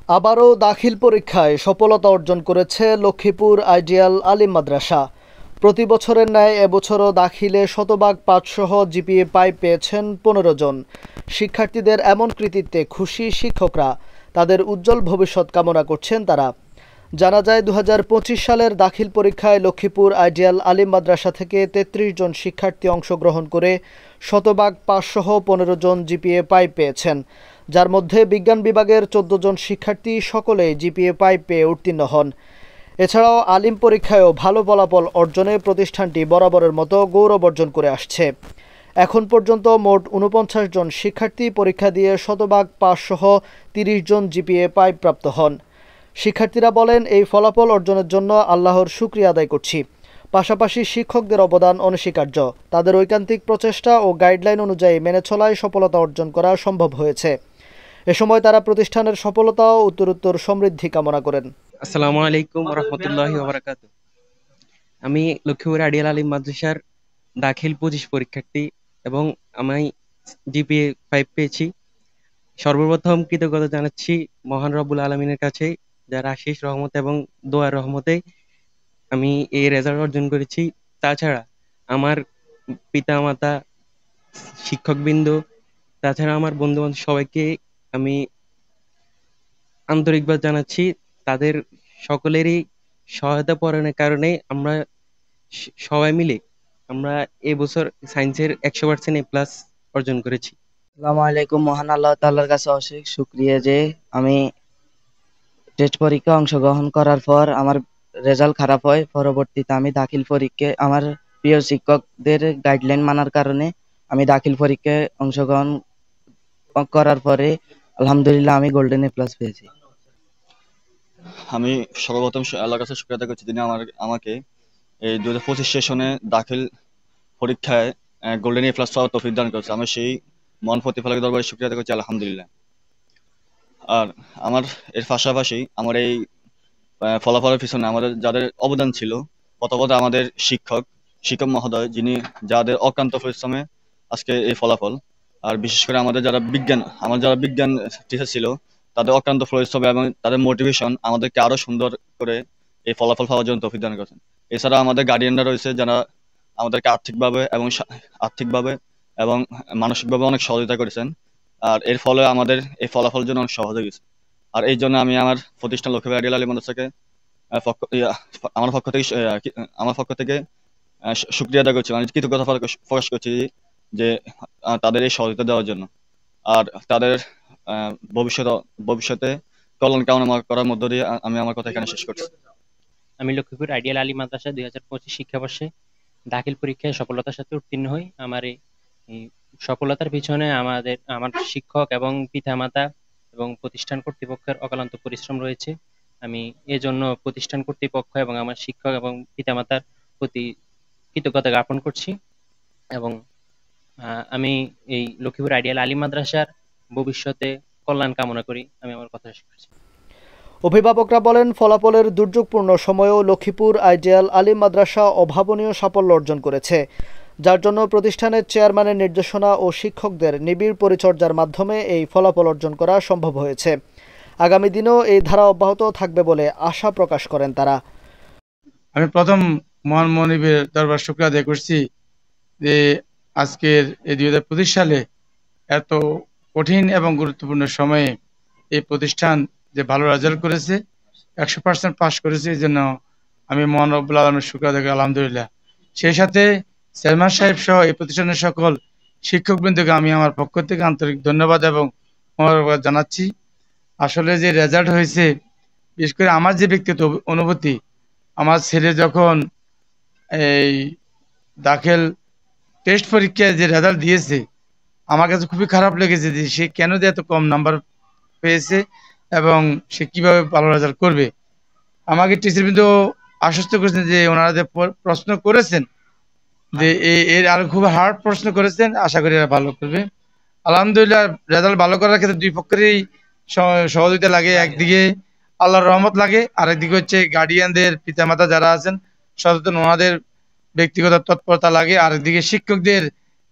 আবারও দাখিল পরীক্ষায় সফলতা অর্জন করেছে লক্ষ্মীপুর আইডিয়াল আলিম মাদ্রাসা। প্রতি বছরের ন্যায় এবছরও দাখিলে শতভাগ পাঁচসহ জিপিএ 5 পেয়েছেন 15 জন। শিক্ষার্থীদের এমন কৃতিত্বে খুশি শিক্ষকরা, তাদের উজ্জ্বল ভবিষ্যৎ কামনা করছেন তারা। জানা যায় 2025 সালের দাখিল পরীক্ষায় লক্ষ্মীপুর আইডিয়াল আলিম মাদ্রাসা থেকে 33 জন শিক্ষার্থী অংশগ্রহণ করে শতভাগ পাঁচসহ 15 জন জিপিএ 5 পেয়েছেন, যার মধ্যে বিজ্ঞান বিভাগের 14 জন শিক্ষার্থী সকলেই জিপিএ 5 পেয়ে উত্তীর্ণ হন। এছাড়াও আলিম পরীক্ষায়ও ভালো ফলাফল অর্জনে প্রতিষ্ঠানটি বরাবরের মতো গৌরব অর্জন করে আসছে। এখন পর্যন্ত মোট 49 জন শিক্ষার্থী পরীক্ষা দিয়ে শতভাগ পাঁচসহ 30 জন জিপিএ 5 প্রাপ্ত হন। শিক্ষার্থীরা বলেন, এই ফলাফল অর্জনের জন্য আল্লাহর শুকরিয়া আদায় করছি। পাশাপাশি শিক্ষকদের অবদান অনস্বীকার্য। তাদের ঐকান্তিক প্রচেষ্টা ও গাইডলাইন অনুযায়ী মেনে চলায় সফলতা অর্জন করা সম্ভব হয়েছে। এ সময় তারা প্রতিষ্ঠানের সফলতা ও উত্তরোত্তর সমৃদ্ধি কামনা করেন। আসসালামু আলাইকুম রহমতুল্লাহি ওবারাকাতু। আমি লক্ষ্মীপুর আইডিয়াল আলিম মাদ্রাসার দাখিল 25 পরীক্ষার্থী এবং আমি জিপিএ 5 পেয়েছি। সর্বপ্রথম কৃতজ্ঞতা জানাচ্ছি মহান রব্বুল আলমিনের কাছে, যার আশিস রহমত এবং দোয়ার রহমতে আমি এই রেজাল্ট অর্জন করেছি। তাছাড়া আমার পিতা মাতা, শিক্ষকবৃন্দ, তাছাড়া আমার বন্ধু বান্ধব সবাইকে আমি আন্তরিকভাবে জানাচ্ছি। তাদের সকলেরই সহায়তা পরায়ণের কারণে আমরা সবাই মিলে আমরা এবছর সায়েন্সের 100% A+ অর্জন করেছি। আসসালামু আলাইকুম। মহান আল্লাহ তাআলার কাছে অশেষ শুকরিয়া যে আমি টেস্ট পরীক্ষায় অংশগ্রহণ করার পর আমার রেজাল্ট খারাপ হয়। পরবর্তীতে আমি দাখিল পরীক্ষায় আমার প্রিয় শিক্ষকদের গাইডলাইন মানার কারণে আমি দাখিল পরীক্ষায় অংশগ্রহণ করার পরে আলহামদুলিল্লাহ আমি গোল্ডেন A+ পেয়েছি। আমি সর্বপ্রথম আল্লাহর কাছে শুকরিয়া আদায় করছি, যিনি আমাকে এই 2025 সেশনে দাখিল পরীক্ষায় গোল্ডেন A+ পাওয়ার তৌফিক দান করেছে। আমি সেই মন প্রতিফলকের দরবারে শুকরিয়া আদায় করছি, আলহামদুলিল্লাহ। আর আমার এর পাশাপাশি আমার এই ফলাফলের পিছনে আমাদের যাদের অবদান ছিল, প্রথমত আমাদের শিক্ষক মহোদয়, যিনি যাদের অক্লান্ত পরিশ্রমে আজকে এই ফলাফল। আর বিশেষ করে আমার যারা বিজ্ঞান টিচার ছিল, তাদের অক্লান্ত পরিশ্রম এবং তাদের মোটিভেশন আমাদেরকে আরো সুন্দর করে এই ফলাফল পাওয়ার জন্য তৌফিক দান করেছেন। এছাড়া আমাদের গার্ডিয়ানরা রয়েছে, যারা আমাদেরকে আর্থিকভাবে এবং মানসিকভাবে অনেক সহযোগিতা করেছেন। আর এর ফলে আমাদের এই ফলাফলের জন্য অনেক সহজ হয়ে গেছে। আর এই জন্য আমি আমার প্রতিষ্ঠান লক্ষ্মীপুর আইডিয়াল আলিম মাদ্রাসাকে আমার পক্ষ থেকে শুকরিয়া আদায় করছি, মানে কৃতজ্ঞতা প্রকাশ করছি যে তাদের এই সহযোগিতা দেওয়ার জন্য। আর তাদের ভবিষ্যতে কল্যাণ কামনা করার মধ্য দিয়ে আমি আমার কথা এখানে শেষ করছি। আমি লক্ষ্মীপুর আইডিয়াল আলিম মাদ্রাসা 2025 শিক্ষাবর্ষে দাখিল পরীক্ষায় সফলতার সাথে উত্তীর্ণ হই। আমার এই সফলতার পিছনে আমার শিক্ষক এবং পিতামাতা এবং প্রতিষ্ঠান কর্তৃপক্ষের অক্লান্ত পরিশ্রম রয়েছে। আমি এজন্য প্রতিষ্ঠান কর্তৃপক্ষ এবং আমার শিক্ষক এবং পিতামাতার প্রতি কৃতজ্ঞতা জ্ঞাপন করছি এবং আমি এই লক্ষ্মীপুর আইডিয়াল আলিম মাদ্রাসার ভবিষ্যতে কল্যাণ কামনা করি। আমি আমার কথা শেষ করছি। অভিভাবকরা বলেন, ফলাফলের দুর্যোগপূর্ণ সময়েও লক্ষ্মীপুর আইডিয়াল আলিম মাদ্রাসা অভাবনীয় সাফল্য অর্জন করেছে, যার জন্য প্রতিষ্ঠানের চেয়ারম্যানের নির্দেশনা ও শিক্ষকদের নিবিড় পরিচর্যার মাধ্যমে এই ফলাফল অর্জন করা সম্ভব হয়েছে। আগামী দিনেও এই ধারা অব্যাহত থাকবে বলে আশা প্রকাশ করেন তারা। আমি প্রথম মহান মনিবের দরবার শুকরিয়া আদায় করছি যে আজকের এই 2025 সালে এত কঠিন এবং গুরুত্বপূর্ণ সময়ে এই প্রতিষ্ঠান যে ভালো রেজাল্ট করেছে, 100% পাস করেছে, এই জন্য আমি মহান রব্বুল আলামিনের শুকরিয়া আদায় করি, আলহামদুলিল্লাহ। সেই সাথে চেয়ারম্যান সাহেব সহ এই প্রতিষ্ঠানের সকল শিক্ষকবৃন্দকে আমি আমার পক্ষ থেকে আন্তরিক ধন্যবাদ এবং মোবারকবাদ জানাচ্ছি। আসলে যে রেজাল্ট হয়েছে, বিশেষ করে আমার যে ব্যক্তিগত অনুভূতি, আমার ছেলে যখন এই দাখিল টেস্ট পরীক্ষায় যে রেজাল্ট দিয়েছে, আমার কাছে খুবই খারাপ লেগেছে যে সে কেন যে এত কম নাম্বার পেয়েছে এবং সে কিভাবে ভালো রেজাল্ট করবে। আমাকে টিচারবৃন্দ আশ্বস্ত করেছেন যে ওনারা যে প্রশ্ন করেছেন যে এর আরো খুব হার্ড প্রশ্ন করেছেন, আশা করি এরা ভালো করবে। আলহামদুলিল্লাহ, রেজাল্ট ভালো করার ক্ষেত্রে দুই পক্ষেরই সহযোগিতা লাগে। একদিকে আল্লাহর রহমত লাগে, আরেকদিকে হচ্ছে গার্ডিয়ানদের, পিতামাতা যারা আছেন সচেতন, ওনাদের ব্যক্তিগত তৎপরতা লাগে। আরেকদিকে শিক্ষকদের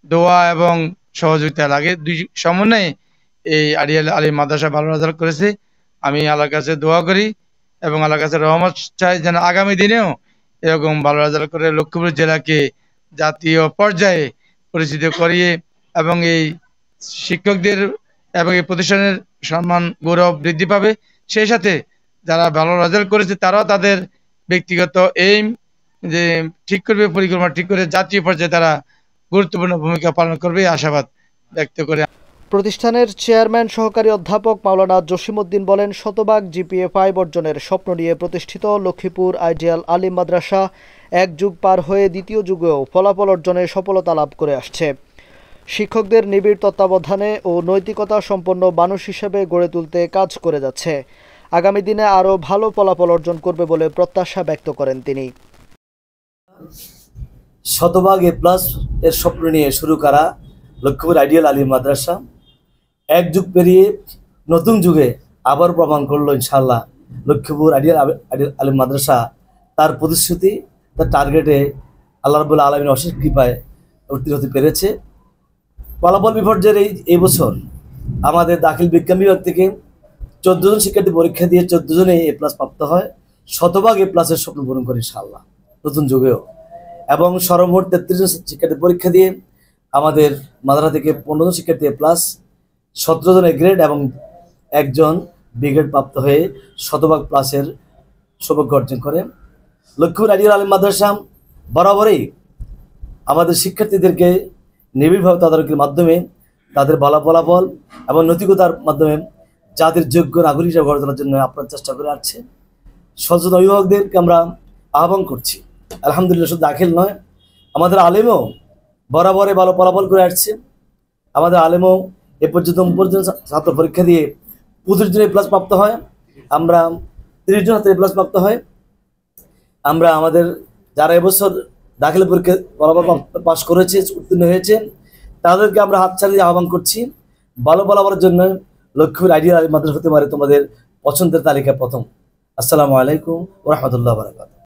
দোয়া এবং সহযোগিতা লাগে। দুই সমন্বয়ে এই আইডিয়াল আলিম মাদ্রাসা ভালো রেজাল্ট করেছে। আমি আল্লাহর কাছে দোয়া করি এবং আল্লাহর কাছে রহমত চাই যেন আগামী দিনেও এরকম ভালো রেজাল্ট করে লক্ষ্মীপুর জেলাকে জাতীয় পর্যায়ে পরিচিত করিয়ে এবং এই শিক্ষকদের এবং এই প্রতিষ্ঠানের সম্মান গৌরব বৃদ্ধি পাবে। সেই সাথে যারা ভালো রেজাল্ট করেছে তারাও তাদের ব্যক্তিগত এইম যে ঠিক করবে, পরিকল্পনা ঠিক করে জাতীয় পর্যায়ে তারা গুরুত্বপূর্ণ ভূমিকা পালন করবে এই আশাবাদ ব্যক্ত করে। প্রতিষ্ঠানের চেয়ারম্যান সহকারী অধ্যাপক মাওলানা জসিমউদ্দিন বলেন, শতভাগ জিপিএ 5 অর্জনের স্বপ্ন নিয়ে প্রতিষ্ঠিত লক্ষ্মীপুর আইডিয়াল আলিম মাদ্রাসা এক যুগ পার হয়ে দ্বিতীয় যুগেও ফলাফল অর্জনে সফলতা লাভ করে আসছে। শিক্ষকদের নিবিড় তত্ত্বাবধানে ও নৈতিকতা সম্পন্ন মানুষ হিসেবে গড়ে তুলতে কাজ করে যাচ্ছে। আগামী দিনে আরও ভালো ফলাফল অর্জন করবে বলে প্রত্যাশা ব্যক্ত করেন তিনি। শতভাগ এ প্লাস এর স্বপ্ন নিয়ে শুরু করা লক্ষ্মীপুর আইডিয়াল আলিম মাদ্রাসা এক যুগ পেরিয়ে নতুন যুগে আবার প্রমাণ করলো ইনশাআল্লাহ লক্ষ্মীপুর আইডিয়াল আলিম মাদ্রাসা তার প্রতিশ্রুতি, তার টার্গেটে আল্লাহ রাব্বুল আলামিনের অশেষ কৃপায় উত্তীর্ণ হতে পেরেছে। ফলাফল বিপর্যয়ের এই বছর আমাদের দাখিল বিজ্ঞান বিভাগ থেকে 14 জন শিক্ষার্থী পরীক্ষা দিয়ে 14 জনে এ প্লাস প্রাপ্ত হয়। শতভাগ এ প্লাসের স্বপ্ন পূরণ করে ইনশাআল্লাহ নতুন যুগেও। এবং সর্বমোট 33 জন শিক্ষার্থী পরীক্ষা দিয়ে আমাদের মাদ্রাসা থেকে 15 জন শিক্ষার্থী এ প্লাস, 17 জন এ গ্রেড এবং একজন বি গ্রেড প্রাপ্ত হয়ে শতভাগ প্লাসের সৌভাগ্য অর্জন করে। লক্ষ্মীপুর আইডিয়াল আলিম মাদ্রাসা বরাবরই আমাদের শিক্ষার্থীদেরকে নিবিড়ভাবে তদারকির মাধ্যমে তাদের ভালো ফলাফল এবং নৈতিকতার মাধ্যমে জাতির যোগ্য নাগরিক হিসেবে গড়ে তোলার জন্য আপনার চেষ্টা করে আসছে। সচেতন অভিভাবকদেরকে আমরা আহ্বান করছি, আলহামদুলিল্লাহ শুধু দাখিল নয়, আমাদের আলেমও বরাবরে ভালো ফলাফল করে আসছে। আমাদের আলেমও এ পর্যন্ত ছাত্র পরীক্ষা দিয়ে 25 জন এ প্লাস প্রাপ্ত হয়, আমরা 30 জন এ প্লাস প্রাপ্ত হয়। আমরা আমাদের যারা এবছর দাখিল পরীক্ষা ফলাফল পাস করেছে, উত্তীর্ণ হয়েছে, তাদেরকে আমরা হাতছাড়া দিয়ে আহ্বান করছি ভালো ফলাফলের জন্য লক্ষ্মীপুর আইডিয়াল আলিম মাদ্রাসা হতে পারে তোমাদের পছন্দের তালিকা প্রথম। আসসালামু আলাইকুম ওয়া রাহমাতুল্লাহি ওয়া বারাকাতুহু।